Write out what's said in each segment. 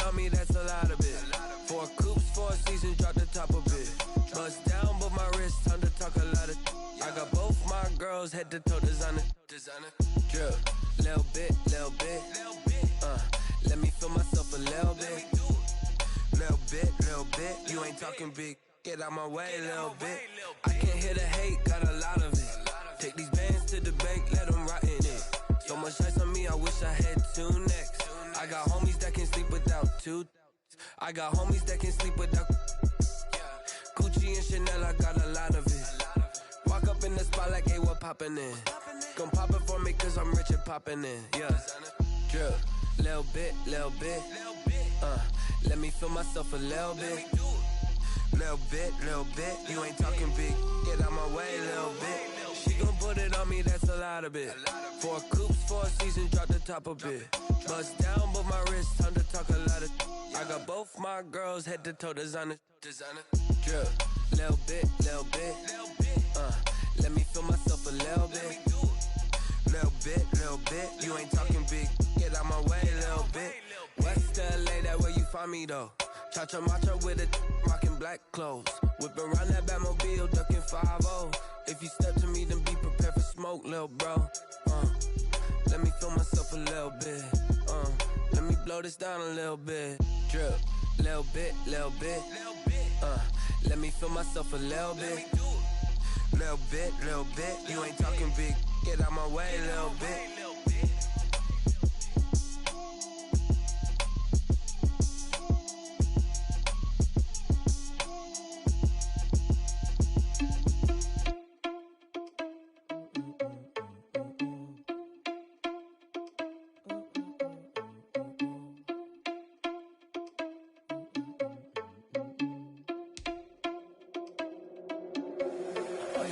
on me, that's a lot of it. 4 coops, 4 seasons, drop the top of it. Bust down, but my wrist, time to talk a lot of. I got both my girls head to toe designer. Drip, little bit. Let me feel myself a little bit. Little bit. You ain't talking big. Get out my way, little bit. I can't hear the hate, got a lot of it. Take these bands to the bank, let them rot in it. So much ice on me, I wish I had 2 necks. I got homies that can sleep without 2. I got homies that can sleep without Gucci and Chanel, I got a lot of it. Walk up in the spot like, hey, what poppin' in? Gon' pop it for me cause I'm rich and poppin' in. Yeah, drip, little bit. Let me feel myself a little bit. Little bit. You ain't talking big. Get out my way, little bit. She gon' put it on me, that's a lot of it. 4 coops, 4 seasons, drop the top of it. Bust down, but my wrist, time to talk a lot of. I got both my girls head to toe designer. Drip, little bit. Let me feel myself a little bit. Little bit. You ain't talking big. Get out my way, little bit. West LA, that where you find me though. Cha-cha matcha with a rockin' black clothes. Whip around that Batmobile, ducking 5-0. If you step to me, then be prepared for smoke, lil' bro. Let me feel myself a little bit. Let me blow this down a little bit. Drip, little bit. Let me feel myself a little bit. Little bit. You ain't talking big. Get out my way, little bit.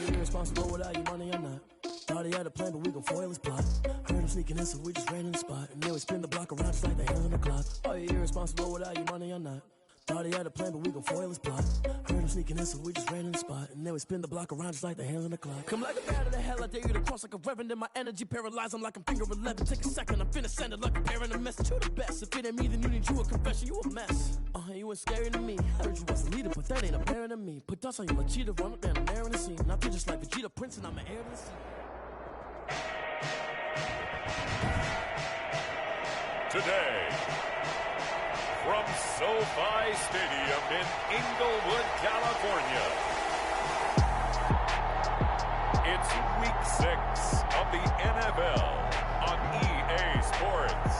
Irresponsible without your money or not. Thought he had a plan, but we gon' foil his plot. Heard him sneaking in, so we just ran in the spot. And then we spin the block around just like the hands on the clock. Are you irresponsible without your money or not? Thought he had a plan, but we gon' foil his plot. Heard him sneaking in, so we just ran in the spot. And then we spin the block around just like the hands on the clock. Come like a bat of the hell, I dare you to cross like a reverend. In my energy paralyzed, I'm like I'm finger 11. Take a second, I'm finna send it like a parent a message. You the best, if it ain't me, then you need you a confession. You a mess. You ain't scary to me. Heard you was a leader, but that ain't apparent to me. Put dust on you like cheetah, run up down, I'm airing the scene. Not just like Vegeta Prince, and I'm an heir to the scene. Today, from SoFi Stadium in Inglewood, California, it's Week 6 of the NFL on EA Sports.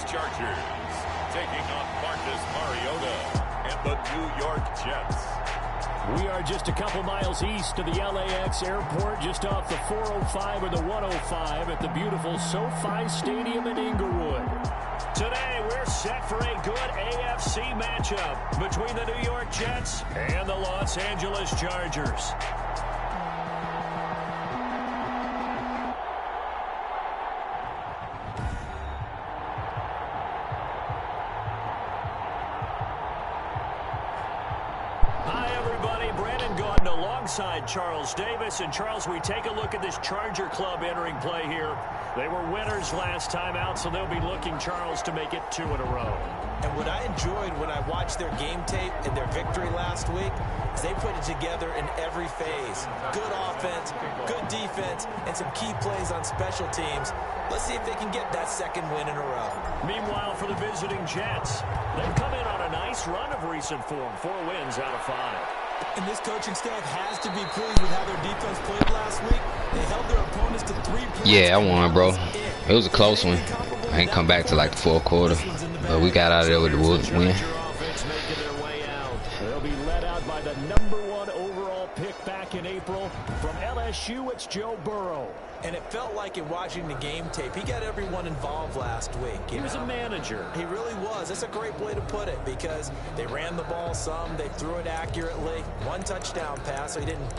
Chargers taking on Marcus Mariota and the New York Jets. We are just a couple miles east of the LAX airport, just off the 405 or the 105 at the beautiful SoFi Stadium in Inglewood. Today, we're set for a good AFC matchup between the New York Jets and the Los Angeles Chargers. Alongside Charles Davis. And Charles, we take a look at this Charger club entering play here. They were winners last time out, so they'll be looking, Charles, to make it 2 in a row. And what I enjoyed when I watched their game tape and their victory last week is they put it together in every phase. Good offense, good defense, and some key plays on special teams. Let's see if they can get that 2nd win in a row. Meanwhile, for the visiting Jets, they've come in on a nice run of recent form, 4 wins out of 5. And this coaching staff has to be pleased with how their defense played last week. They held their opponents to 3 points. Yeah, I won, bro. It was a close one. I ain't come back to like the 4th quarter, but we got out of there with the win. They'll be led out by the #1 overall pick back in April. From LSU, it's Joe Burrow. And it felt like in watching the game tape, he got everyone involved last week. He was a manager. He really was. That's a great way to put it because they ran the ball some. They threw it accurately. One touchdown pass, so he didn't,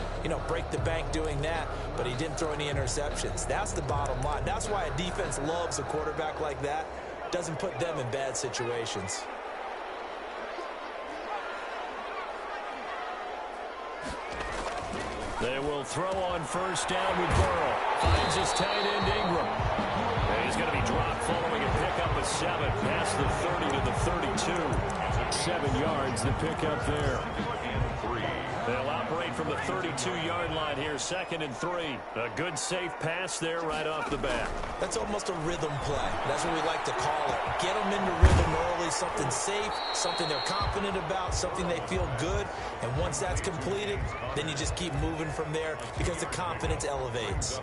break the bank doing that, but he didn't throw any interceptions. That's the bottom line. That's why a defense loves a quarterback like that. Doesn't put them in bad situations. They will throw on first down with Burrow. Finds his tight end Ingram. And he's going to be dropped following a pickup of 7. Past the 30 to the 32. 7 yards, the pickup there. They'll operate from the 32-yard line here, 2nd and 3. A good, safe pass there right off the bat. That's almost a rhythm play. That's what we like to call it. Get them into rhythm early, something safe, something they're confident about, something they feel good. And once that's completed, then you just keep moving from there because the confidence elevates.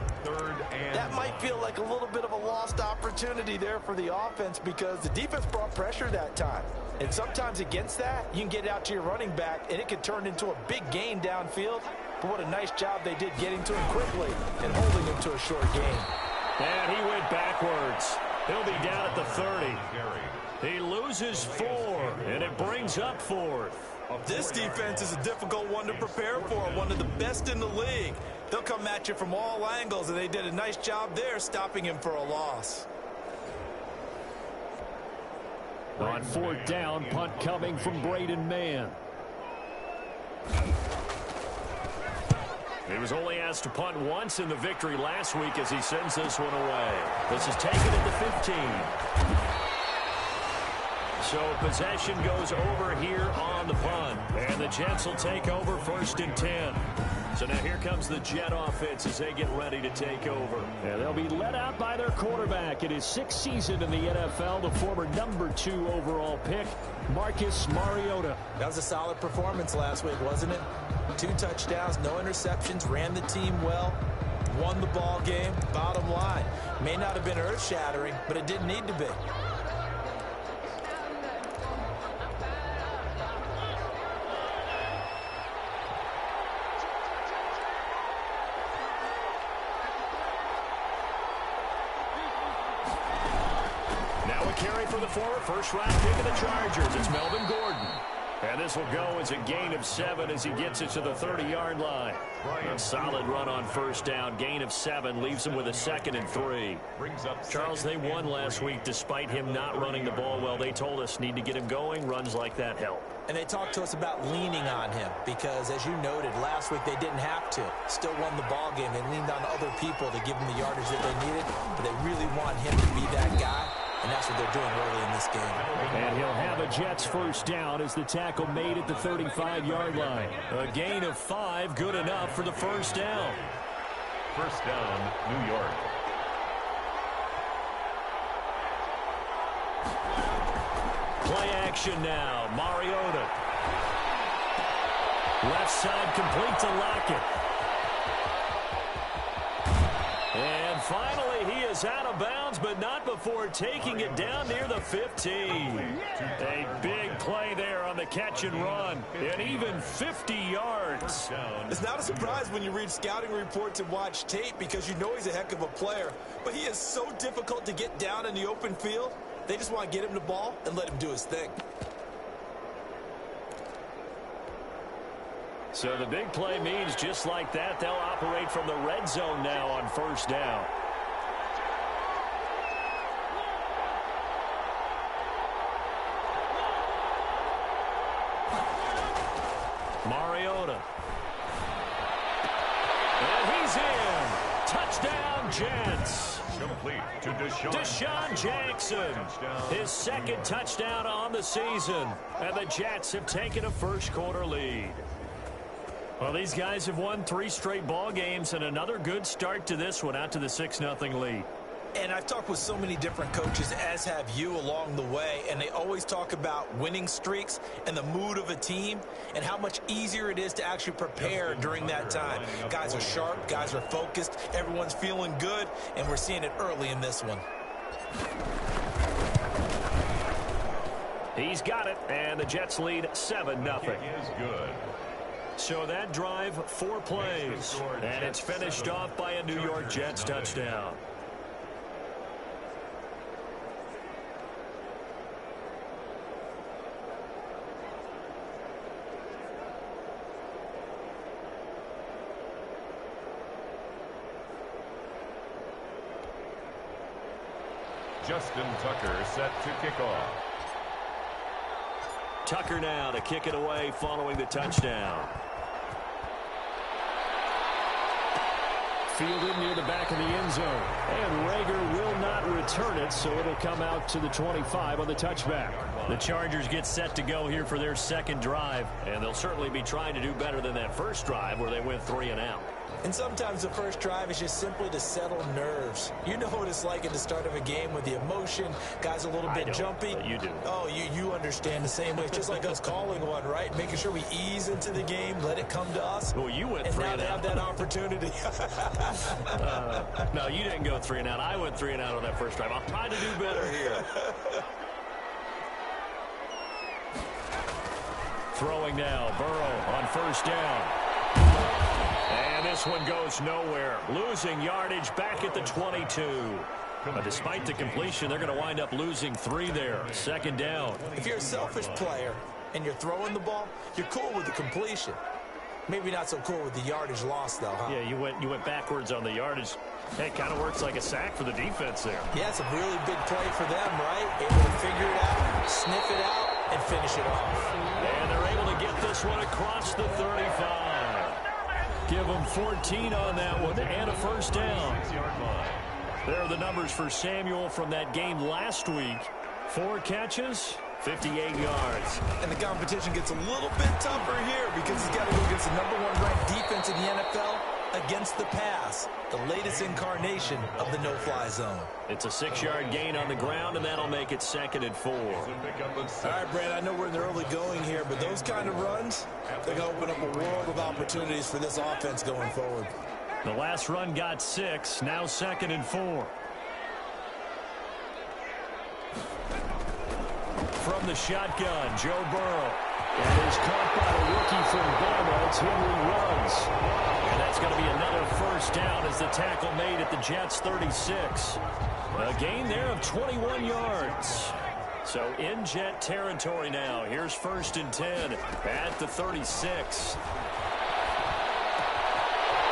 That might feel like a little bit of a lost opportunity there for the offense because the defense brought pressure that time. And sometimes against that, you can get out to your running back, and it can turn into a big gain downfield. But what a nice job they did getting to him quickly and holding him to a short gain. And he went backwards. He'll be down at the 30. He loses 4, and it brings up 4th. This defense is a difficult one to prepare for, one of the best in the league. They'll come at you from all angles, and they did a nice job there stopping him for a loss. On 4th down, punt coming from Braden Mann. He was only asked to punt once in the victory last week as he sends this one away. This is taken at the 15. So possession goes over here on the punt. And the Jets will take over 1st and 10. So now here comes the Jet offense as they get ready to take over. And they'll be led out by their quarterback in his 6th season in the NFL, the former number 2 overall pick, Marcus Mariota. That was a solid performance last week, wasn't it? 2 touchdowns, no interceptions, ran the team well, won the ball game. Bottom line, may not have been earth-shattering, but it didn't need to be. Carry for the former first-round pick of the Chargers. It's Melvin Gordon. And this will go as a gain of 7 as he gets it to the 30-yard line. A solid run on first down. Gain of 7 leaves him with a 2nd and 3. Charles, they won last week despite him not running the ball well. They told us need to get him going. Runs like that help. And they talked to us about leaning on him because, as you noted, last week they didn't have to. Still won the ball game. They leaned on other people to give him the yardage that they needed, but they really want him to be that guy. And that's what they're doing early in this game. And he'll have a Jets first down as the tackle made at the 35-yard line. A gain of 5, good enough for the first down. First down, New York. Play action now. Mariota. Left side complete to Lockett. And finally, he is out of bounds, but not before taking it down near the 15. A big play there on the catch and run, and even 50 yards. It's not a surprise when you read scouting reports and watch tape because you know he's a heck of a player. But he is so difficult to get down in the open field. They just want to get him the ball and let him do his thing. So the big play means just like that, they'll operate from the red zone now on first down. Mariota. And he's in. Touchdown, Jets. Complete to Deshaun Jackson. His 2nd touchdown on the season. And the Jets have taken a first-quarter lead. Well, these guys have won 3 straight ball games and another good start to this one out to the 6-0 lead. And I've talked with so many different coaches, as have you, along the way, and they always talk about winning streaks and the mood of a team and how much easier it is to actually prepare during that time. Guys are sharp, guys are focused, everyone's feeling good, and we're seeing it early in this one. He's got it, and the Jets lead 7-0. Is good. So that drive, 4 plays, and it's finished off by a New York Jets touchdown. Justin Tucker set to kick off. Tucker now to kick it away following the touchdown. Fielded near the back of the end zone. And Rager will not return it, so it'll come out to the 25 on the touchback. The Chargers get set to go here for their second drive, and they'll certainly be trying to do better than that first drive where they went 3 and out. And sometimes the first drive is just simply to settle nerves. You know what it's like at the start of a game with the emotion, guys a little bit jumpy. You do. Oh, you understand the same way. It's just like us calling one, right? Making sure we ease into the game, let it come to us. Well, you went and 3 now and they out. have that opportunity. No, you didn't go 3 and out. I went 3 and out on that first drive. I'll try to do better here. Throwing now, Burrow on first down. And this one goes nowhere. Losing yardage back at the 22. But despite the completion, they're going to wind up losing 3 there. Second down. If you're a selfish player and you're throwing the ball, you're cool with the completion. Maybe not so cool with the yardage loss, though, huh? Yeah, you went backwards on the yardage. Hey, it kind of works like a sack for the defense there. Yeah, it's a really big play for them, right? Able to figure it out, sniff it out, and finish it off. And they're able to get this one across the 35. Give them 14 on that one and a first down. There are the numbers for Samuel from that game last week. 4 catches, 58 yards. And the competition gets a little bit tougher here because he's got to go against the #1 ranked defense in the NFL against the pass, the latest incarnation of the no-fly zone. It's a 6-yard gain on the ground, and that'll make it 2nd and 4. All right, Brad, I know we're in the early going here, but those kind of runs, they're going to open up a world of opportunities for this offense going forward. The last run got 6, now 2nd and 4. From the shotgun, Joe Burrow. And is caught by a rookie from Bama. It's Henry Ruggs. And that's going to be another first down as the tackle made at the Jets' 36. A gain there of 21 yards. So in Jet territory now. Here's 1st and 10 at the 36.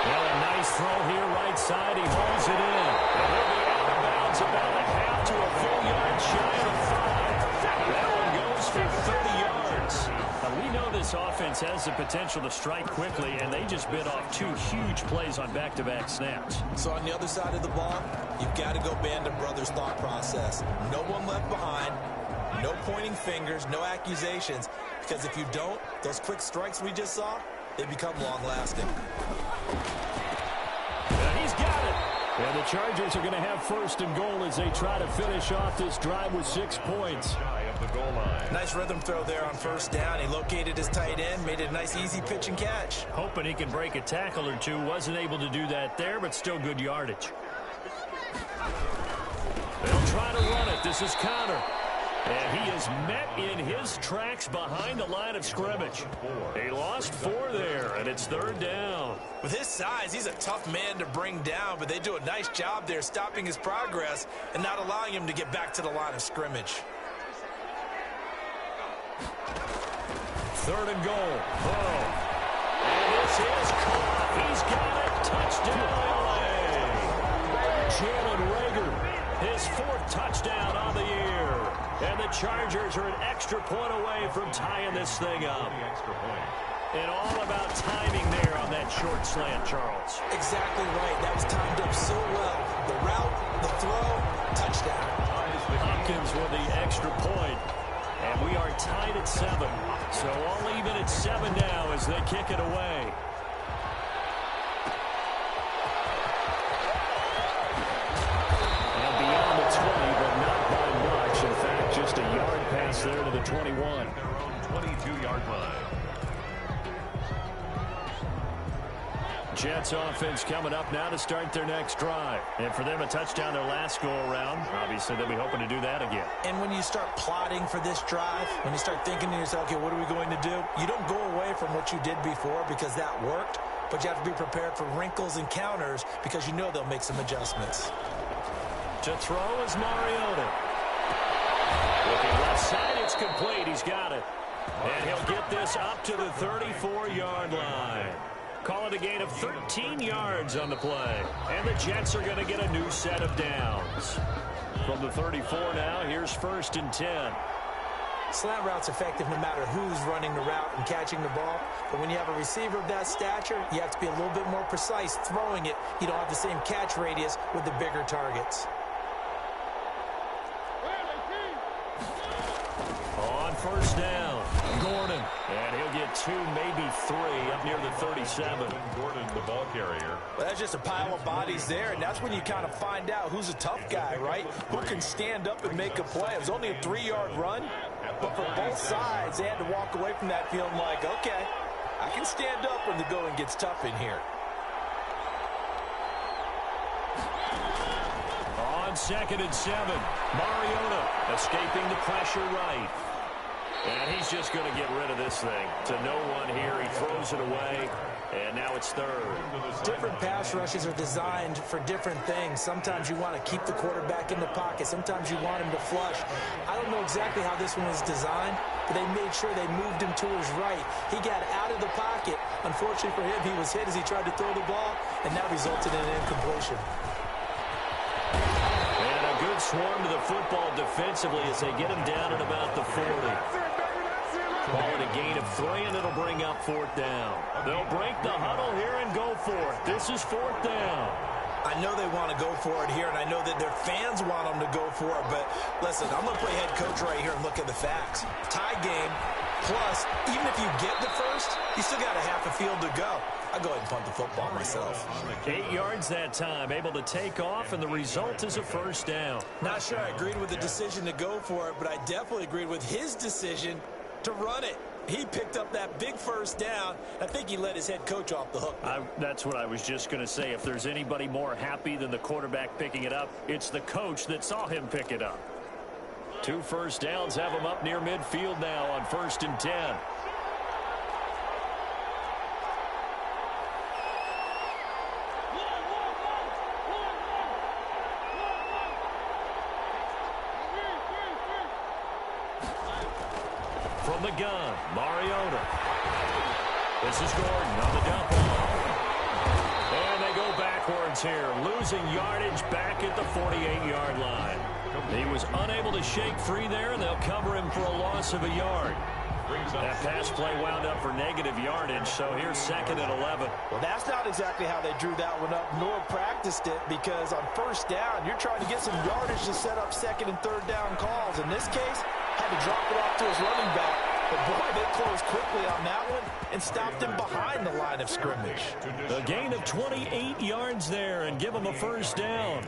Well, a nice throw here right side. He holds it in. And he'll be out of bounds about a half to a full yard shy of 5. That one goes for 30 yards. We know this offense has the potential to strike quickly, and they just bit off 2 huge plays on back-to-back snaps. So on the other side of the ball, you've got to go Band of Brothers thought process. No one left behind, no pointing fingers, no accusations, because if you don't, those quick strikes we just saw, they become long-lasting. And he's got it. And the Chargers are going to have 1st and goal as they try to finish off this drive with 6 points. Nice rhythm throw there on 1st down. He located his tight end, made it a nice easy pitch and catch. Hoping he can break a tackle or 2. Wasn't able to do that there, but still good yardage. They'll try to run it. This is Connor. And he is met in his tracks behind the line of scrimmage. He lost 4 there, and it's 3rd down. With his size, he's a tough man to bring down, but they do a nice job there stopping his progress and not allowing him to get back to the line of scrimmage. 3rd and goal. Burrow. And this is caught. He's got it. Touchdown, LA. Jalen Rager, his 4th touchdown on the year. And the Chargers are an extra point away from tying this thing up. And all about timing there on that short slant, Charles. Exactly right. That was timed up so well. The route, the throw, touchdown. Hopkins with the extra point. And we are tied at 7. So all even at 7 now as they kick it away. And beyond the 20, but not by much. In fact, just a yard pass there to the 21. Their own 22-yard line. Jets offense coming up now to start their next drive. And for them, a touchdown their last go-around. Obviously, they'll be hoping to do that again. And when you start plotting for this drive, when you start thinking to yourself, okay, what are we going to do? You don't go away from what you did before because that worked, but you have to be prepared for wrinkles and counters because you know they'll make some adjustments. To throw is Mariota. Looking left side, it's complete. He's got it. And he'll get this up to the 34-yard line. Call it a gain of 13 yards on the play. And the Jets are going to get a new set of downs. From the 34 now, here's 1st and 10. Slant route's effective no matter who's running the route and catching the ball. But when you have a receiver of that stature, you have to be a little bit more precise throwing it. You don't have the same catch radius with the bigger targets. On 1st down, Gordon. And he'll get 2, maybe 3 up near the 37. Gordon, the ball carrier. Well, that's just a pile of bodies there, and that's when you kind of find out who's a tough guy, right? Who can stand up and make a play. It was only a 3-yard run, but for both sides, they had to walk away from that feeling like, okay, I can stand up when the going gets tough in here. On 2nd and 7, Mariota escaping the pressure right. And he's just going to get rid of this thing to no one here. He throws it away, and now it's 3rd. Different pass rushes are designed for different things. Sometimes you want to keep the quarterback in the pocket. Sometimes you want him to flush. I don't know exactly how this one was designed, but they made sure they moved him to his right. He got out of the pocket. Unfortunately for him, he was hit as he tried to throw the ball, and that resulted in an incompletion. And a good swarm to the football defensively as they get him down at about the 40. Call it a gain of 3, and it'll bring up 4th down. They'll break the huddle here and go for it. This is 4th down. I know they want to go for it here, and I know that their fans want them to go for it, but listen, I'm going to play head coach right here and look at the facts. Tie game, plus, even if you get the first, you still got a half a field to go. I'll go ahead and punt the football myself. 8 yards that time, able to take off, and the result is a 1st down. Not sure I agreed with the decision to go for it, but I definitely agreed with his decision to run it. He picked up that big 1st down. I think he let his head coach off the hook. That's what I was just going to say. If there's anybody more happy than the quarterback picking it up, it's the coach that saw him pick it up. 2 1st downs have him up near midfield now on 1st and 10. From the gun, Mariota. This is Gordon on the dump off. And they go backwards here, losing yardage back at the 48-yard line. He was unable to shake free there, and they'll cover him for a loss of a yard. That pass play wound up for negative yardage, so here's 2nd and 11. Well, that's not exactly how they drew that one up, nor practiced it, because on 1st down, you're trying to get some yardage to set up 2nd and 3rd down calls. In this case, had to drop it off to his running back. But boy, they closed quickly on that one and stopped him behind the line of scrimmage. A gain of 28 yards there and give him a 1st down.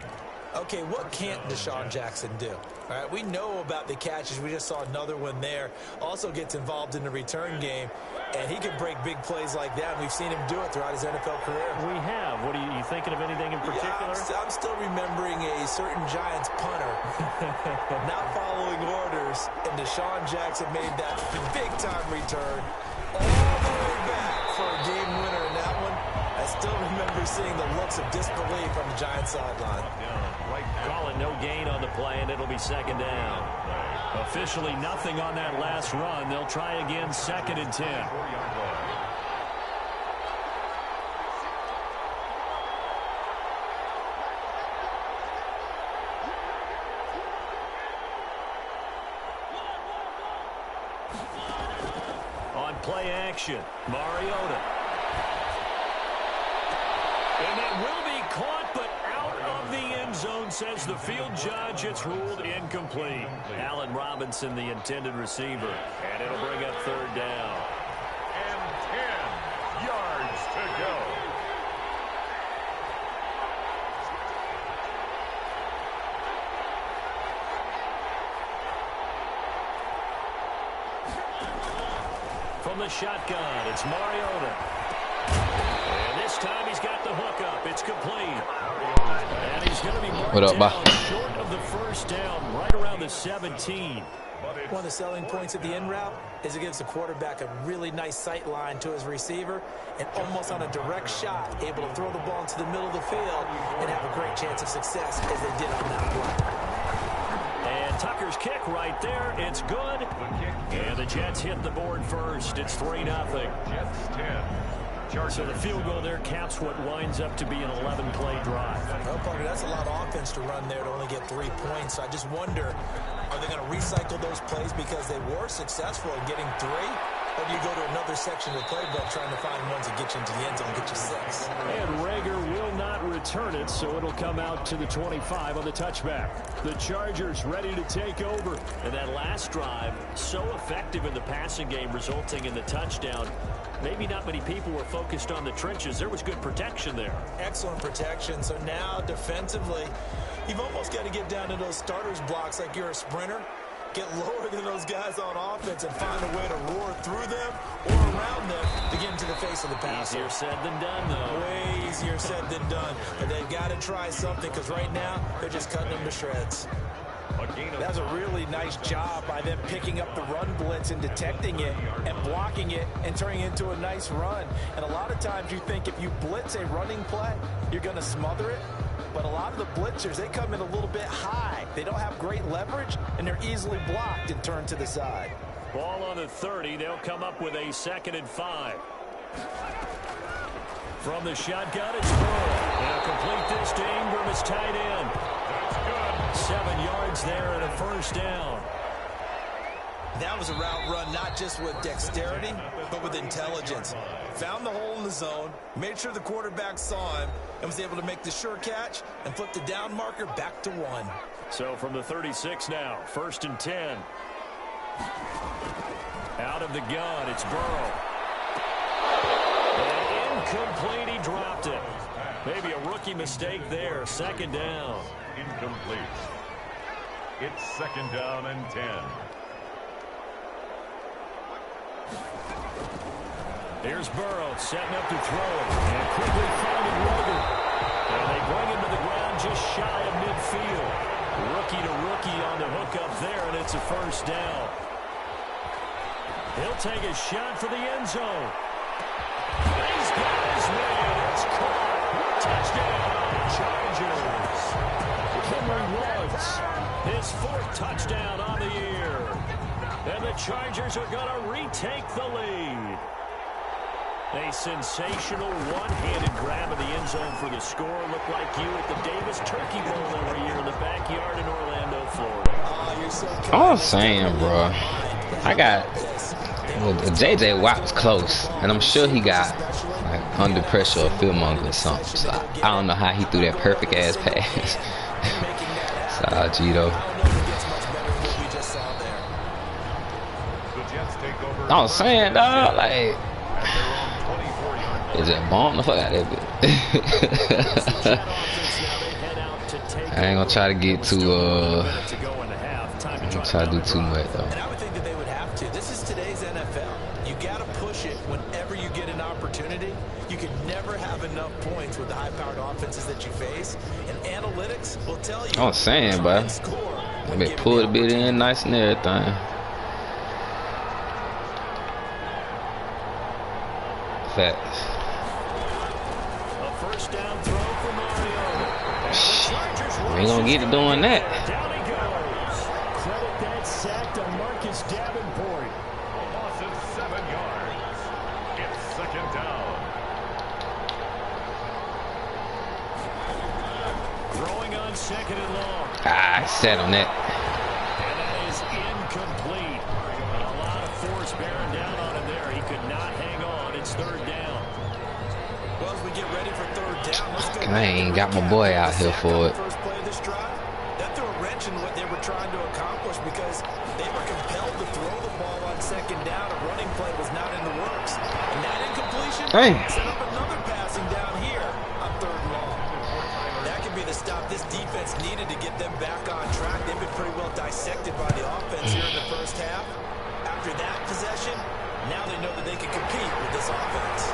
Okay, what can't Deshaun Jackson do? All right, we know about the catches. We just saw another one there. Also gets involved in the return game, and he can break big plays like that. We've seen him do it throughout his NFL career. We have. What are you thinking of anything in particular? Yeah, I'm still remembering a certain Giants punter not following orders, and Deshaun Jackson made that big-time return all the way back for a game winner in that one. I still remember seeing the looks of disbelief on the Giants sideline. Calling no gain on the play, and it'll be 2nd down. Officially nothing on that last run. They'll try again, 2nd and 10. On play action, Mariota. And that will be caught, but out of the end zone, says the field judge. It's ruled incomplete. Allen Robinson, the intended receiver. And it'll bring up 3rd down. And 10 yards to go. From the shotgun, it's Mariota. And this time he's It's complete. And he's going to be What up, marked down short of the first down, right around the 17. One of the selling points of the in route is it gives the quarterback a really nice sight line to his receiver and almost on a direct shot, able to throw the ball into the middle of the field and have a great chance of success as they did on that play. And Tucker's kick right there. It's good. And the Jets hit the board first. It's 3-0. Jets 10. So the field goal there caps what winds up to be an 11-play drive. Well, Parker, that's a lot of offense to run there to only get 3 points. So I just wonder, are they going to recycle those plays because they were successful in getting 3? Or do you go to another section of the playbook trying to find ones that get you into the end zone and get you 6? And Rager will not return it, so it'll come out to the 25 on the touchback. The Chargers ready to take over. And that last drive, so effective in the passing game, resulting in the touchdown. Maybe not many people were focused on the trenches. There was good protection there. Excellent protection. So now defensively, you've almost got to get down to those starters blocks like you're a sprinter. Get lower than those guys on offense and find a way to roar through them or around them to get into the face of the passer. Easier said than done, though. Way easier said than done. But they've got to try something because right now they're just cutting them to shreds. That's a really nice job by them picking up the run blitz and detecting it and blocking it and turning it into a nice run. And a lot of times you think if you blitz a running play, you're going to smother it. But a lot of the blitzers, they come in a little bit high. They don't have great leverage, and they're easily blocked and turned to the side. Ball on the 30. They'll come up with a 2nd and 5. From the shotgun, it's Burrow. They'll complete this to Ingram as tight end. 7 yards there and a first down. That was a route run not just with dexterity, but with intelligence. Found the hole in the zone, made sure the quarterback saw him, and was able to make the sure catch and flip the down marker back to 1. So from the 36 now, 1st and 10. Out of the gun, it's Burrow. And incomplete, he dropped it. Maybe a rookie mistake there, 2nd down. Incomplete. It's 2nd down and 10. Here's Burrow setting up to throw it. And quickly finding Rager. And they bring him to the ground just shy of midfield. Rookie to rookie on the hook up there, and it's a first down. He'll take a shot for the end zone. He's got his man. It's caught. Touchdown, Chargers. Henry Woods, his 4th touchdown on the year. And the Chargers are going to retake the lead. A sensational one-handed grab of the end zone for the score. Looked like you at the Davis Turkey Bowl every year in the backyard in Orlando, Florida. I'm saying, bro, I got J.J. Watt was close, and I'm sure he got like under pressure or field monger or something. So I don't know how he threw that perfect ass pass. Gito. I was saying, dog, like, is it bomb the fuck out of that bit? I ain't gonna try to get too I ain't gonna try to do too much though. And I would think that they would have to. This is today's NFL. You gotta push it whenever you get an opportunity. You can never have enough points with the high-powered offenses that you face. And analytics will tell you. I was saying, bro, they pulled a bit in nice and everything. Facts. A first down throw for Mario. We ain't gonna get it doing that. Down he goes. Credit that sack to Marcus Davenport. A loss of 7 yards. It's 2nd down. Throwing on 2nd and long. I sat on that. And that is incomplete. A lot of force bearing down on him there. He could not hang on. It's 3rd down. Well, as we get ready for 3rd down, let's go. I ain't got my boy out here for it. First play of this drive, that threw a wrench in what they were trying to accomplish because they were compelled to throw the ball on 2nd down. A running play was not in the works. And that incompletion set up another passing down here on 3rd and long. That could be the stop this defense needed to get them back on track. They've been pretty well dissected by the offense here in the first half. After that possession, now they know that they can compete with this offense.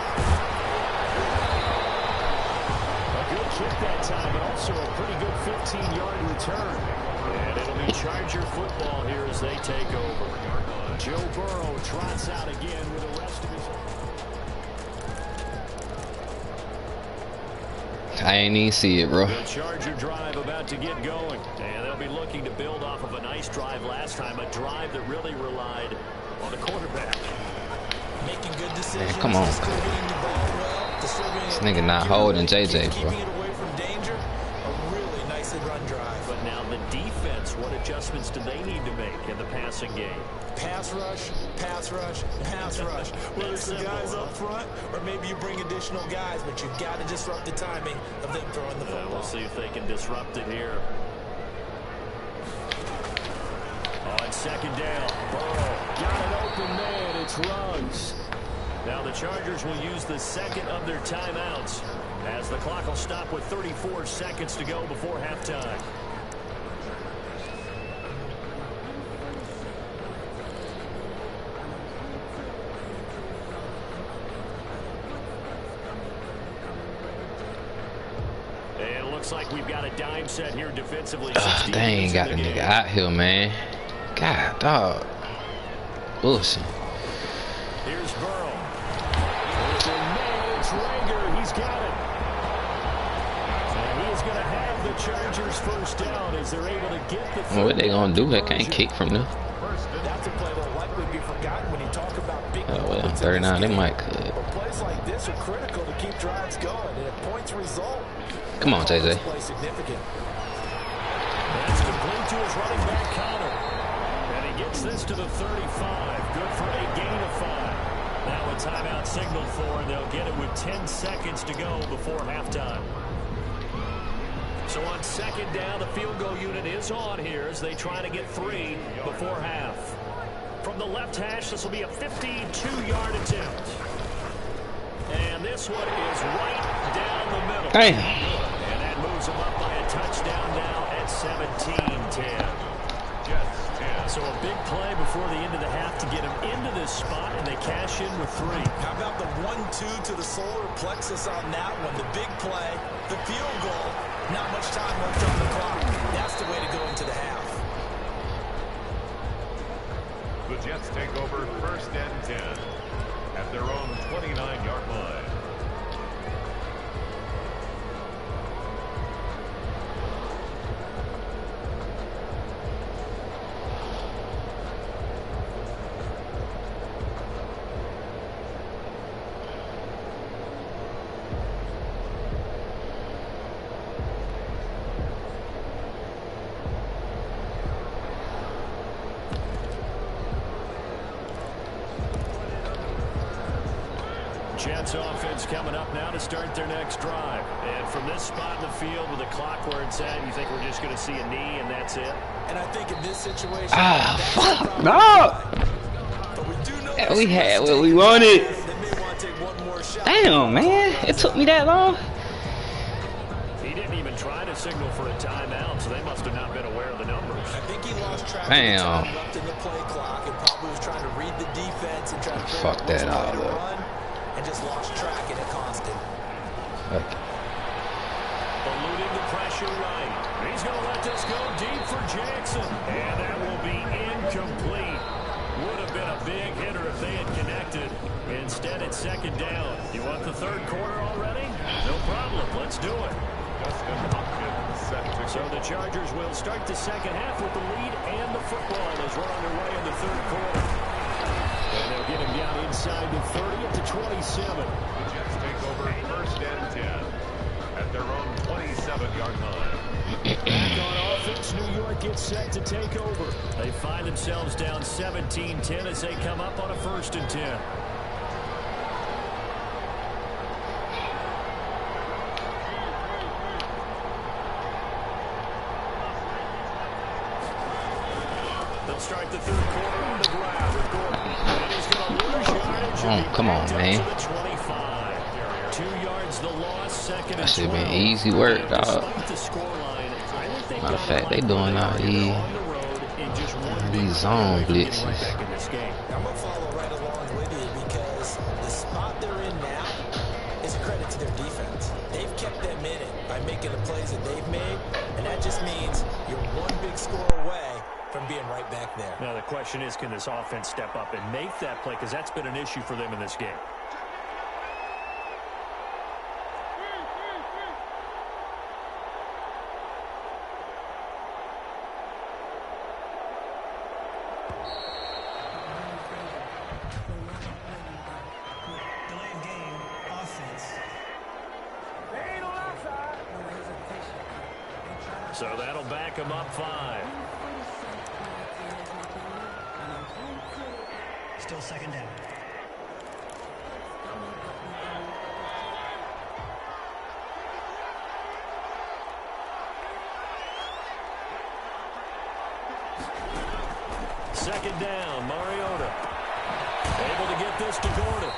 A kick that time, but also a pretty good 15-yard return. And it'll be Charger football here as they take over. Joe Burrow trots out again with the rest of his... I ain't even see it, bro. The Charger drive about to get going. And they'll be looking to build off of a nice drive last time, a drive that really relied on the quarterback. Making good decisions. Man, come on. This nigga not holding JJ, bro. Keeping it away from danger. A really nicely run drive. But now the defense, what adjustments do they need to make in the passing game? Pass rush, pass rush, pass rush. Whether it's the guys up front or maybe you bring additional guys, but you've got to disrupt the timing of them throwing the football. We'll see if they can disrupt it here. On second down, Burrow got an open man. It's Ruggs. Now the Chargers will use the second of their timeouts as the clock will stop with 34 seconds to go before halftime. And it looks like we've got a dime set here defensively. They ain't got the nigga out here, man. God, dog. Bullshit. Here's Burrow. It's Rager. He's got it. And he is going to have the Chargers first down as they're able to get the... Well, what they going to do? They can't kick from there. That's a play that will likely be forgotten when you talk about big... Oh, well, 39, they might could. But plays like this are critical to keep drives going. And if points result... Come on, JJ. Significant. That's complete to his running back, Connor. And he gets this to the 35. Good for a gain of 5. Now a timeout signaled for, and they'll get it with 10 seconds to go before halftime. So on second down, the field goal unit is on here as they try to get 3 before half. From the left hash, this will be a 52-yard attempt. And this one is right down the middle. Damn. And that moves them up by a touchdown now at 17-10. So a big play before the end of the half to get him into this spot, and they cash in with 3. How about the 1-2 to the solar plexus on that one? The big play, the field goal, not much time left on the clock. That's the way to go into the half. The Jets take over 1st and 10 at their own 29-yard line. Jets offense coming up now to start their next drive. And from this spot in the field with the clock where it's at, you think we're just going to see a knee and that's it? And I think in this situation... Fuck. No! Yeah, we had what we wanted. Damn, man. It took me that long. He didn't even try to signal for a timeout, so they must have not been aware of the numbers. I think he lost track of the time left in the play clock and probably was trying to read the defense and try to fuck that all up. And just lost track in a constant. Okay. Eluding the pressure right. He's going to let this go deep for Jackson. And that will be incomplete. Would have been a big hitter if they had connected. Instead, it's second down. You want the third quarter already? No problem. Let's do it. So the Chargers will start the second half with the lead and the football as we're underway in the third quarter. And they'll get him down inside the 30 at the 27. The Jets take over 1st and 10 at their own 27-yard line. Back on offense, New York gets set to take over. They find themselves down 17-10 as they come up on a 1st and 10. They'll start the third quarter on the ground with Gordon. And he's going to lose yardage. Oh, come on, man. 2 yards the loss, second and That should have 12. been easy work, dog. Despite the scoreline, I think they've Matter of got fact, they doing all these zone blitzes. I'm going to follow right along with you because the spot they're in now is a credit to their defense. They've kept them in it by by making the plays that they've made, and that just means you're one big score away from being right back there. Now the question is, can this offense step up and make that play? Because that's been an issue for them in this game. So that'll back him up 5. Still second down. Second down, Mariota. Able to get this to Gordon.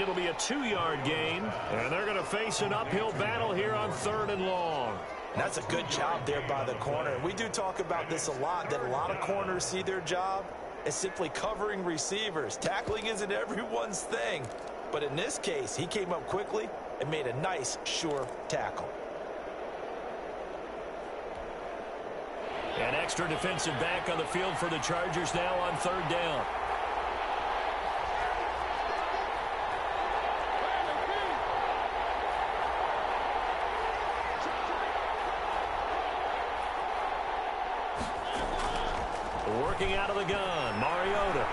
It'll be a 2-yard gain, and they're going to face an uphill battle here on 3rd and long. That's a good job there by the corner. We do talk about this a lot, that a lot of corners see their job as simply covering receivers. Tackling isn't everyone's thing, but in this case, he came up quickly and made a nice, sure tackle. An extra defensive back on the field for the Chargers now on 3rd down. Working out of the gun, Mariota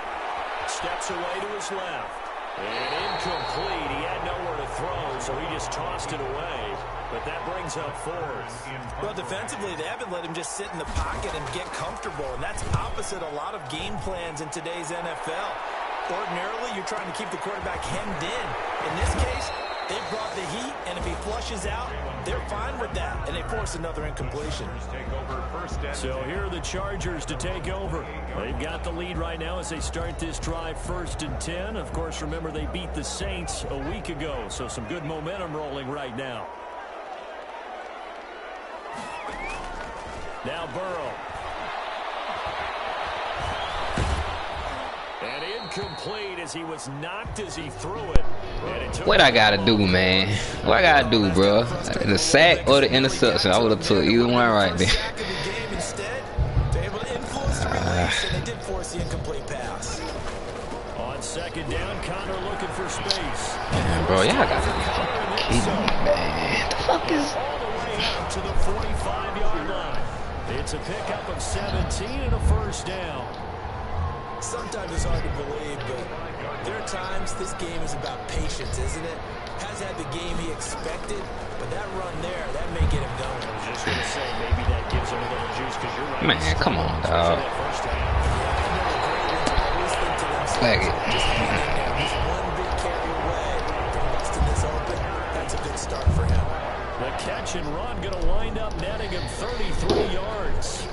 steps away to his left. And incomplete. He had nowhere to throw, so he just tossed it away. But that brings up 4th. Well, defensively, they haven't let him just sit in the pocket and get comfortable, and that's opposite a lot of game plans in today's NFL. Ordinarily, you're trying to keep the quarterback hemmed in. In this case, they brought the heat, and if he flushes out, they're fine with that, and they force another incompletion. So here are the Chargers to take over. They've got the lead right now as they start this drive 1st and 10. Of course, remember they beat the Saints a week ago, so some good momentum rolling right now. Now Burrow. And incomplete as he was knocked as he threw it. What I gotta do, man? What I gotta do, bro? The sack or the interception? I would have took either one right there. On 2nd down, Connor looking for space. Man, bro, y'all gotta be fucking kidding me, man. The fuck is... All the way out to the 45-yard line. It's a pickup of 17 and a 1st down. Sometimes it's hard to believe, but there are times this game is about patience, isn't it? Has had the game he expected, but that run there, that may get him going. I was just going to say, maybe that gives him a little juice because you're right. Man, come on, dog. Flag it. Just hang in there. Just one big carry away from busting this open. That's a good start for him. The catch and run going to wind up netting him 33 yards.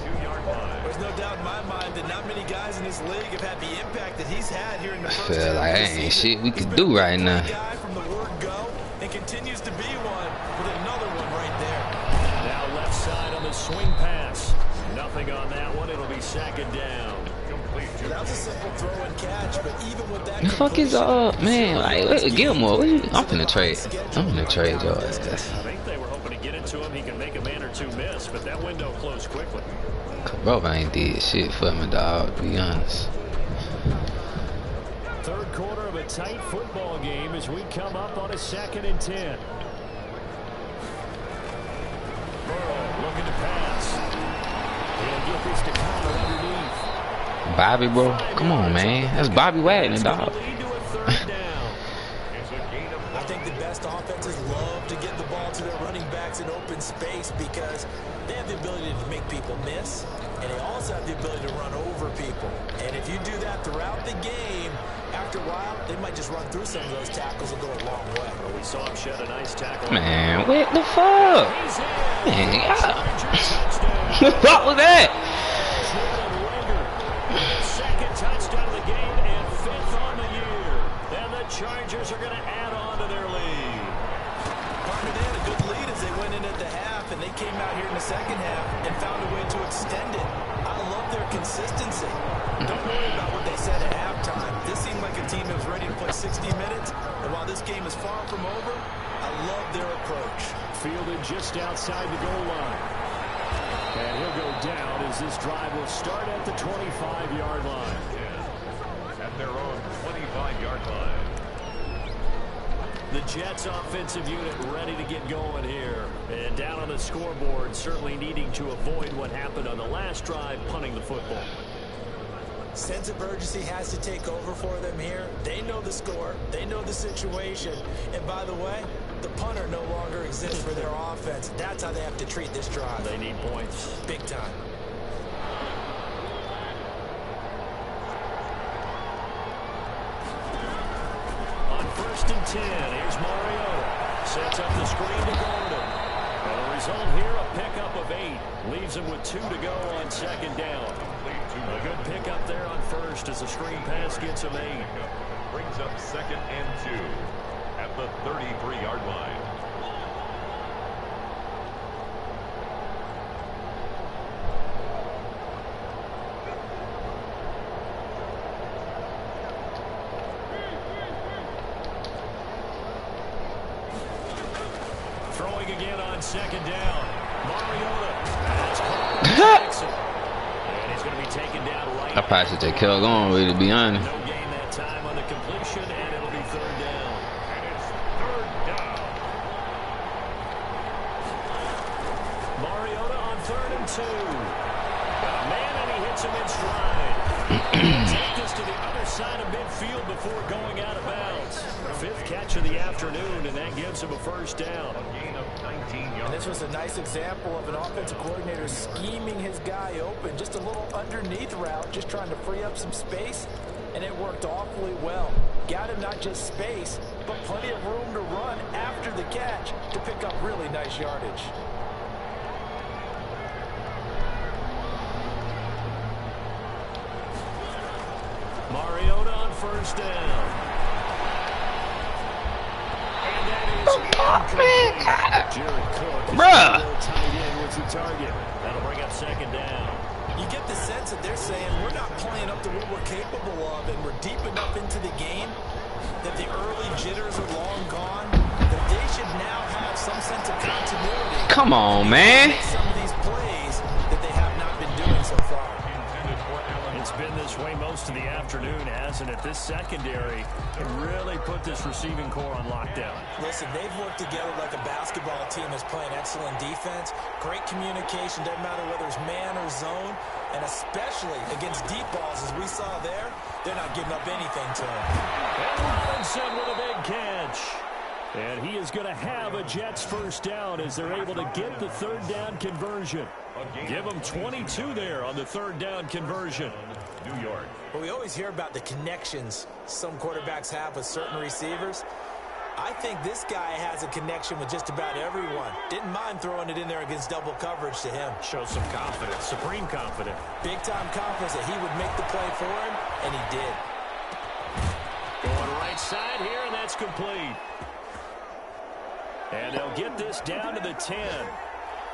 There's no doubt in my mind that not many guys in this league have had the impact that he's had here in the first I feel like half ain't shit we could do right now. Guy from the word go and continues to be one with another one right there. Now left side on the swing pass. Nothing on that one. It'll be 2nd down. That was a simple throw and catch, but even with that, The fuck is man? Like, Gilmore, I'm finna trade. I'm finna trade your ass. I think they were hoping to get it to him. He can make a man or two miss, but that window closed quickly. Bro, I ain't did shit for me, dog, to be honest. 3rd quarter of a tight football game as we come up on a 2nd and 10. Burrow looking to pass. He'll get this to Connor underneath. Bobby, bro, come on, man. That's Bobby Wagner, dog. I think the best offenses love to get the ball to their running backs in open space because they have the ability to make people miss, and they also have the ability to run over people. And if you do that throughout the game, after a while, they might just run through some of those tackles and go a long way. Well, we saw him shed a nice tackle. Man, what the fuck? Man, what the fuck was that? Second touchdown of the game and 5th on the year. And the Chargers are going to add on to their lead. Partner, they had a good lead as they went in at the half, and they came out here in the second half and found a way to extend it. I love their consistency. Don't worry about what they said at halftime. This seemed like a team that was ready to play 60 minutes, and while this game is far from over, I love their approach. approach. Fielded just outside the goal line. And he'll go down as this drive will start at the 25-yard line. At their own 25-yard line. The Jets offensive unit ready to get going here. And down on the scoreboard, certainly needing to avoid what happened on the last drive, punting the football. Sense of urgency has to take over for them here. They know the score. They know the situation. And by the way, the punter no longer exists for their offense. That's how they have to treat this drive. They need points. Big time. On 1st and 10, here's Mariota. Sets up the screen to Gordon. And the result here, a pickup of 8. Leaves him with 2 to go on 2nd down. A good pickup there on 1st as the screen pass gets him 8. Brings up 2nd and 2 at the 33-yard line. Throwing again on 2nd down. Mariota. That's caught. And he's going to be taken down right. I probably should take Kel going with it, to be honest. No gain that time on the completion, and it'll be 3rd down. And it's 3rd down. Mariota on 3rd and 2. Got a man, and he hits him in stride. Take this to the other side of midfield before going out of bounds. 5th catch of the afternoon, and that gives him a 1st down. A gain of 19 yards. And this was a nice example of an offensive coordinator scheming his guy open. Just a little underneath route, just trying to free up some space, and it worked awfully well. Got him not just space, but plenty of room to run after the catch to pick up really nice yardage. Mariota on 1st down. And that is Jared Cook. Bruh. Tight end was the target. That'll bring up 2nd down. You get the sense that they're saying we're not playing up to what we're capable of, and we're deep enough into the game that the early jitters are long gone, that they should now have some sense of continuity. Come on, man. Some of these plays that they have not been doing so far. It's been this way most of the afternoon, hasn't it? This secondary really put this receiving core on lockdown. Listen, they've worked together like a basketball team that's playing excellent defense. Great communication, doesn't matter whether it's man or zone. And especially against deep balls, as we saw there, they're not giving up anything to them. And Robinson with a big catch. And he is going to have a Jets 1st down as they're able to get the 3rd down conversion. Give them 22 there on the 3rd down conversion. New York. Well, we always hear about the connections some quarterbacks have with certain receivers. I think this guy has a connection with just about everyone. Didn't mind throwing it in there against double coverage to him. Shows some confidence, supreme confidence. Big-time confidence that he would make the play for him, and he did. Going right side here, and that's complete. And they'll get this down to the 10.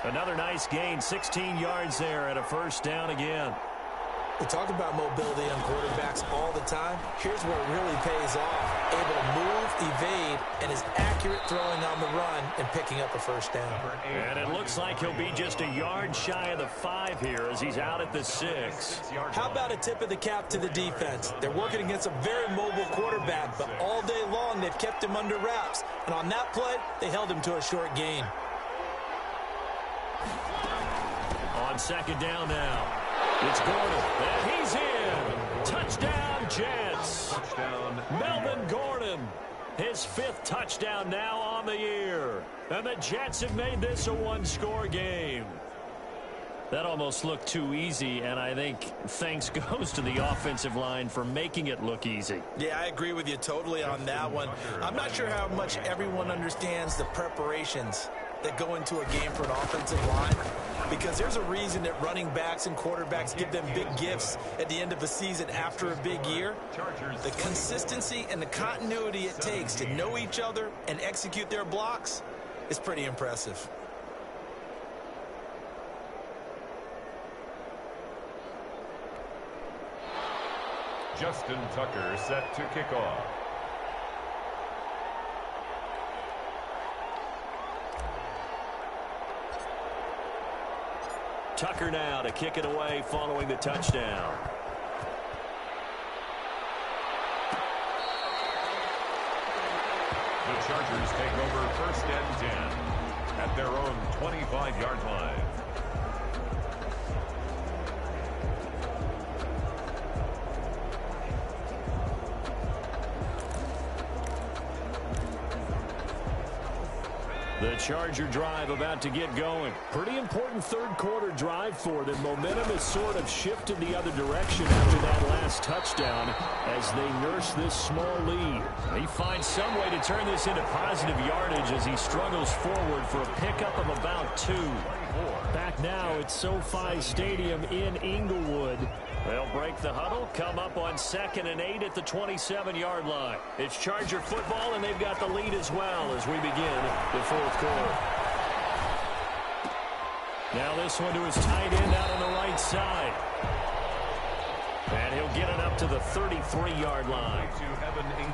Another nice gain, 16 yards there and a 1st down again. We talk about mobility on quarterbacks all the time. Here's where it really pays off. Able to move, evade, and is accurate throwing on the run and picking up a 1st down. And it looks like he'll be just a yard shy of the 5 here as he's out at the 6. How about a tip of the cap to the defense? They're working against a very mobile quarterback, but all day long they've kept him under wraps. And on that play, they held him to a short gain. On 2nd down now. It's Gordon, and he's in. Touchdown, Jets. Touchdown. Melvin Gordon, his 5th touchdown now on the year. And the Jets have made this a 1-score game. That almost looked too easy, and I think thanks goes to the offensive line for making it look easy. Yeah, I agree with you totally on that one. I'm not sure how much everyone understands the preparations that go into a game for an offensive line, because there's a reason that running backs and quarterbacks give them big gifts at the end of a season after a big year. The consistency and the continuity it takes to know each other and execute their blocks is pretty impressive. Justin Tucker set to kick off. Tucker now to kick it away following the touchdown. The Chargers take over 1st and 10 at their own 25-yard line. The Charger drive about to get going. Pretty important third quarter drive for them. Momentum has sort of shifted the other direction after that last touchdown as they nurse this small lead. He finds some way to turn this into positive yardage as he struggles forward for a pickup of about 2. Back now at SoFi Stadium in Inglewood. They'll break the huddle, come up on 2nd and 8 at the 27-yard line. It's Charger football, and they've got the lead as well as we begin the fourth quarter. Now this one to his tight end out on the right side. And he'll get it up to the 33-yard line.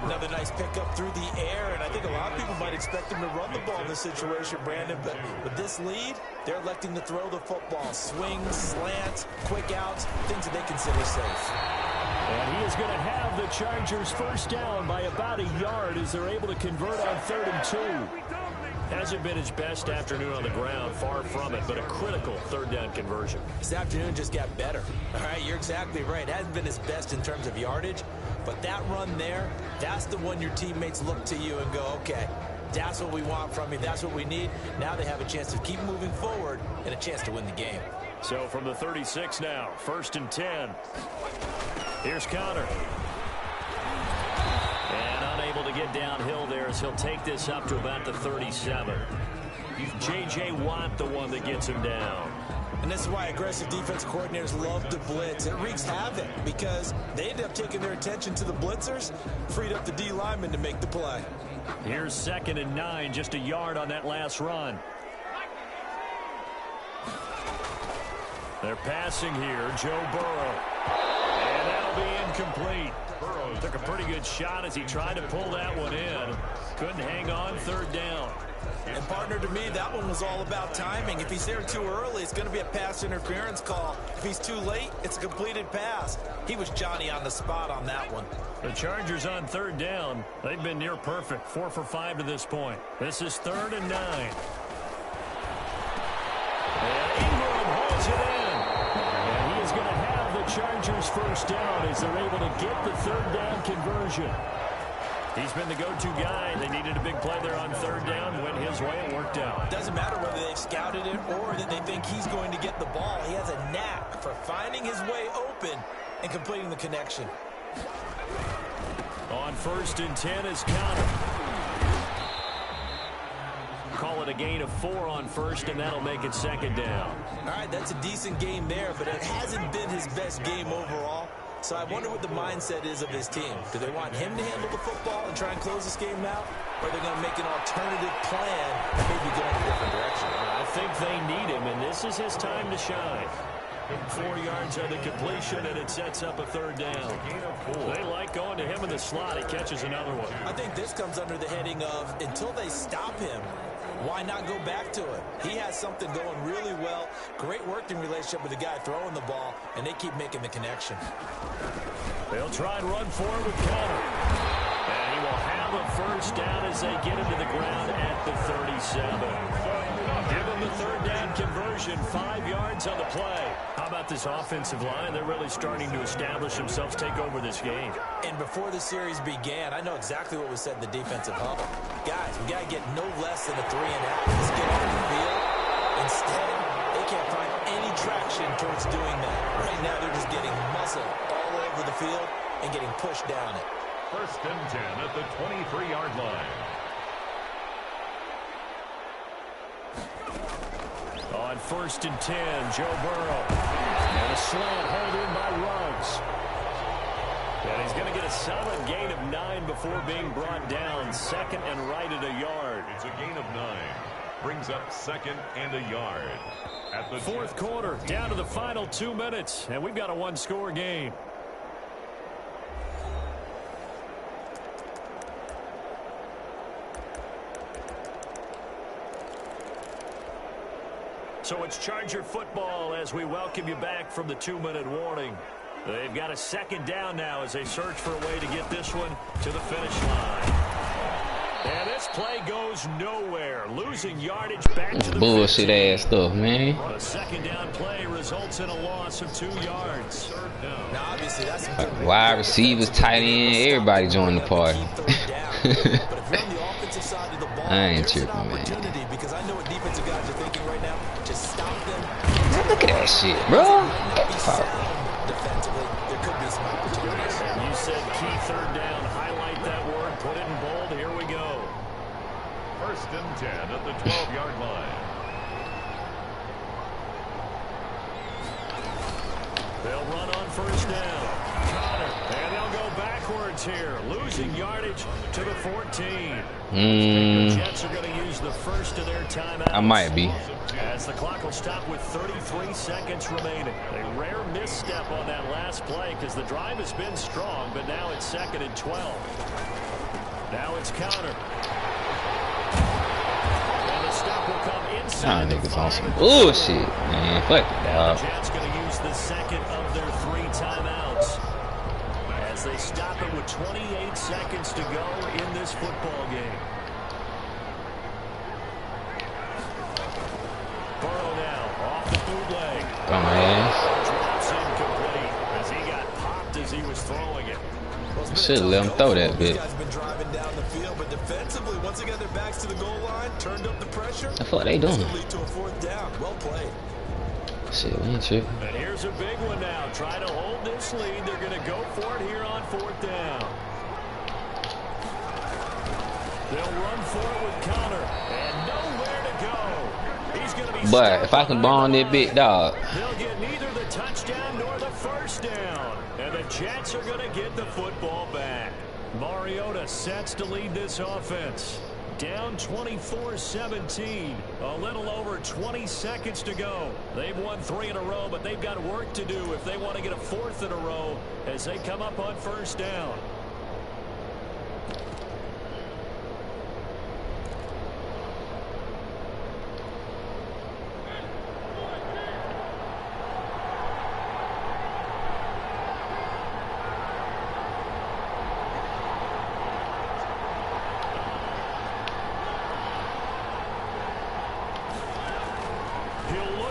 Another nice pickup through the air, and I think a lot of people might expect him to run the ball in this situation, Brandon, but with this lead, they're electing to throw the football. Swings, slants, quick outs, things that they consider safe. And he is going to have the Chargers first down by about a yard as they're able to convert on 3rd and 2. Hasn't been his best afternoon on the ground, far from it, but a critical third down conversion. This afternoon just got better. All right, you're exactly right. It hasn't been his best in terms of yardage, but that run there, that's the one your teammates look to you and go, okay, that's what we want from you. That's what we need. Now they have a chance to keep moving forward and a chance to win the game. So from the 36 now, 1st and 10. Here's Connor. And unable to get downhill there as he'll take this up to about the 37. J.J. Watt the one that gets him down. And this is why aggressive defense coordinators love to blitz. It wreaks havoc because they end up taking their attention to the blitzers, freed up the D lineman to make the play. Here's 2nd and 9, just a yard on that last run. They're passing here, Joe Burrow. And that'll be incomplete. Burrow took a pretty good shot as he tried to pull that one in. Couldn't hang on, 3rd down. And partner, to me, that one was all about timing. If he's there too early, it's going to be a pass interference call. If he's too late, it's a completed pass. He was Johnny on the spot on that one. The Chargers on 3rd down. They've been near perfect, 4 for 5 to this point. This is 3rd and 9. And Ingram holds it in. And he is going to have the Chargers first down as they're able to get the 3rd down conversion. He's been the go-to guy. They needed a big play there on 3rd down. Went his way. It worked out. Doesn't matter whether they've scouted it or that they think he's going to get the ball. He has a knack for finding his way open and completing the connection. On 1st and 10 is Connor. Call it a gain of 4 on 1st, and that'll make it 2nd down. All right, that's a decent game there, but it hasn't been his best game overall. So I wonder what the mindset is of his team. Do they want him to handle the football and try and close this game out? Or are they going to make an alternative plan and maybe go in a different direction? I think they need him, and this is his time to shine. 4 yards on the completion, and it sets up a 3rd down. They like going to him in the slot. He catches another one. I think this comes under the heading of until they stop him, why not go back to it? He has something going really well. Great working relationship with the guy throwing the ball, and they keep making the connection. They'll try and run for it with Connor. And he will have a first down as they get him to the ground at the 37. Give him the 3rd down conversion, 5 yards on the play. How about this offensive line? They're really starting to establish themselves, take over this game. And before the series began, I know exactly what was said in the defensive huddle. Guys, we got to get no less than a 3 and out. Let's get on the field. Instead, they can't find any traction towards doing that. Right now, they're just getting muscle all over the field and getting pushed down it. 1st and 10 at the 23-yard line. On 1st and 10, Joe Burrow. And a slant held in by Ruggs. And he's going to get a solid gain of 9 before being brought down. 2nd and right at a yard. It's a gain of 9. Brings up 2nd and a yard. At the 4th quarter, down to the final 2 minutes. And we've got a 1-score game. So it's Charger football as we welcome you back from the 2-minute warning. They've got a second down now as they search for a way to get this one to the finish line. And this play goes nowhere. Losing yardage back to the bullshit 15. Ass stuff, man. A second down play results in a loss of 2 yards. Now, obviously, that's wide receivers, tight end, everybody joined the party. I ain't tripping, man. Because I know what defensive guys are thinking right now. Just stop them. Look at that shit, bro. Defensively, there could be some opportunities. And you said key third down. Highlight that word. Put it in bold. Here we go. 1st and 10 at the 12-yard line. They'll run on 1st down. Connor, and they'll go backwards here, losing yardage to the 14. The Jets are going to use the first of their timeouts. I might be. As the clock will stop with 33 seconds remaining. A rare misstep on that last play because the drive has been strong, but now it's 2nd and 12. Now it's Connor. And the stop will come inside. Nah, niggas on some bullshit, man. Fuck it, dog. The Jets going to use the second of their 3 timeouts as they stop it with 28 seconds to go in this football game. Burrow now off the bootleg. Dumbass. Drops incomplete as he got popped as he was throwing it. Should have let him throw that bit. Been driving down the field, but defensively, once they got their backs to the goal line, turned up the pressure. That's what they doing. Lead to a 4th down. Well played. Shit, we ain't tripping. And here's a big one now. Trying to hold this lead. They're going to go for it here on 4th down. They'll run for it with Connor. And nowhere to go. He's going to be. But if I can bond that big dog. They'll get neither the touchdown nor the 1st down. And the Jets are going to get the football back. Mariota sets to lead this offense. Down 24-17. A little over 20 seconds to go. They've won 3 in a row, but they've got work to do if they want to get a 4th in a row as they come up on 1st down.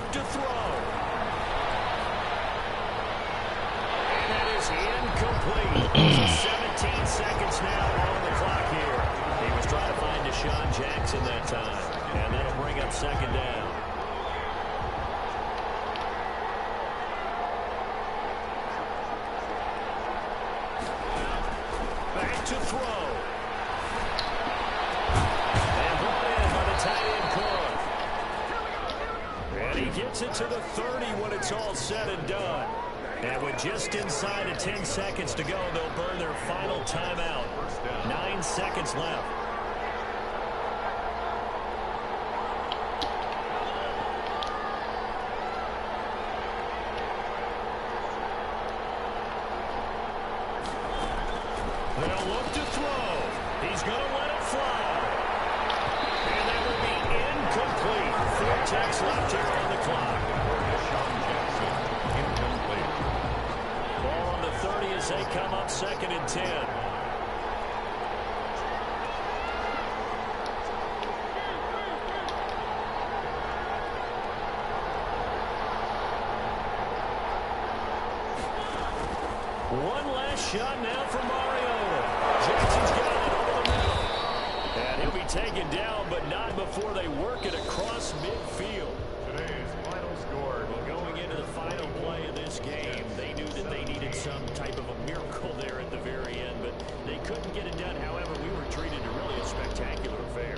To throw. And that is incomplete. 17 seconds now on the clock here. He was trying to find Deshaun Jackson that time. And that'll bring up 2nd down. Back to throw. And brought in by the tight end Cook. And he gets it to the 30 when it's all said and done. And with just inside of 10 seconds to go, they'll burn their final timeout. 9 seconds left. They'll look to throw. He's going to let it fly. And that will be incomplete. 4 ticks left here on the clock. Ball on the 30 as they come up 2nd and 10. One last shot now for Mariota. Jackson's got it over the middle. And he'll be taken down, but not before they work it across midfield. Today's final score. Well, going into the final play of this game, they knew that they needed some type of a miracle there at the very end, but they couldn't get it done. However, we were treated to really a spectacular affair.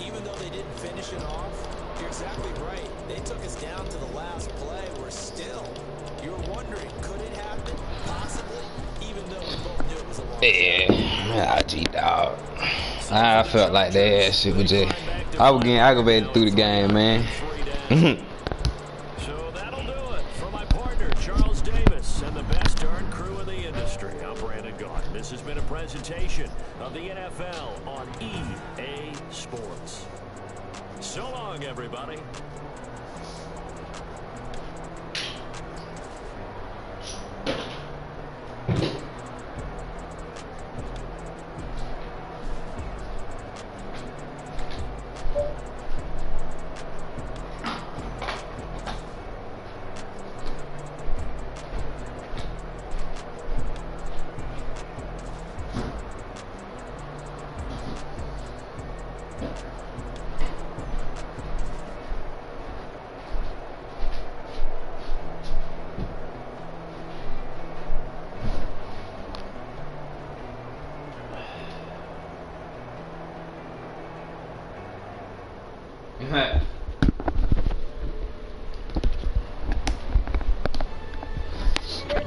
Even though they didn't finish it off, you're exactly right. They took us down to the last play. We're still, you're wondering, could it happen? Possibly, even though we both knew it was a long Yeah, IG dog. I felt like that shit was just. I was getting aggravated through the game, man. So that'll do it for my partner, Charles Davis, and the best darn crew in the industry. I'm Brandon Gaudin. This has been a presentation of the NFL on EA Sports. So long, everybody.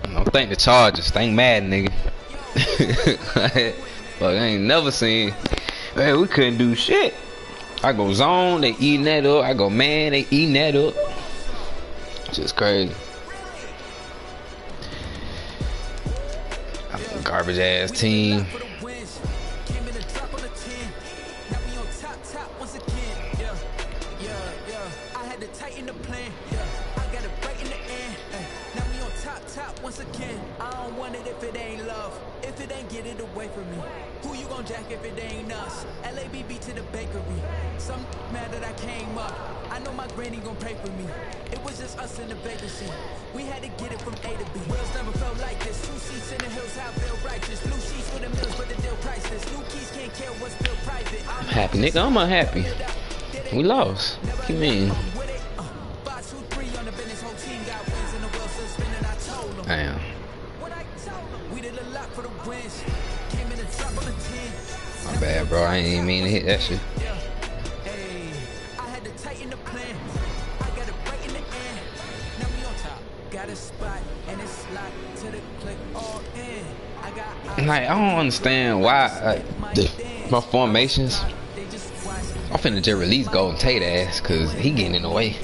Don't think the Chargers. Think mad, nigga. But I ain't never seen. Man, we couldn't do shit. I go zone, they eating that up. I go man, they eating that up. Just crazy. Garbage ass team. Once again, I don't want it if it ain't love. If it ain't, get it away from me. Who you gon' jack if it ain't us? LABB to the bakery. Some mad that I came up. I know my granny gon' pray for me. It was just us in the vacancy. We had to get it from A to B. Wheels never felt like this. 2 seats in the hills, how feel righteous. Blue sheets with the mills, but the deal priceless. New keys can't care what's still private. I'm happy, nigga. I'm unhappy. We lost. What you mean? Damn. My bad, bro. I ain't even mean to hit that shit. Like, I don't understand why my formations. I'm finna just release Golden Tate ass, cause he getting in the way.